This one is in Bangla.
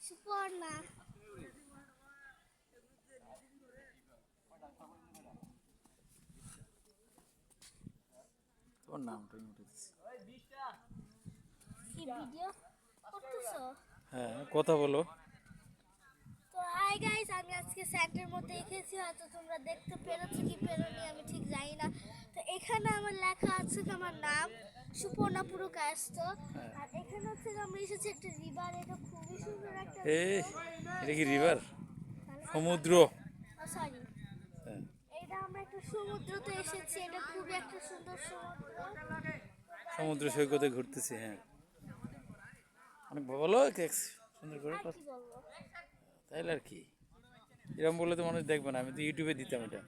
সুপর্ণা। তোমার নামটা কি ভিডিও করতেছো? হ্যাঁ, কথা বলো। তো হাই গাইস, আমি আজকে সেন্টারের মধ্যে এসেছি, হয়তো তোমরা দেখতে পেরেছো কি পেরোনি আমি ঠিক জানি না। তো এখানে আমার লেখা আছে আমার নাম সুপর্ণা পুরকায়স্থ। আর এখানে হচ্ছে আমরা এসেছি একটা রিভার, এটা খুবই সুন্দর একটা এটা কি রিভার? সমুদ্র। সরি, এটা আমরা একটা সমুদ্রতে এসেছি, এটা খুবই একটা সুন্দর সমুদ্র। সমুদ্র সৈকতে ঘুরতেছি। হ্যাঁ, অনেক বলো সুন্দর করে আর কি বলবো? তাইলে আর কি, এরকম বললে তো মানুষ দেখবে না, আমি তো ইউটিউবে দিতাম এটা।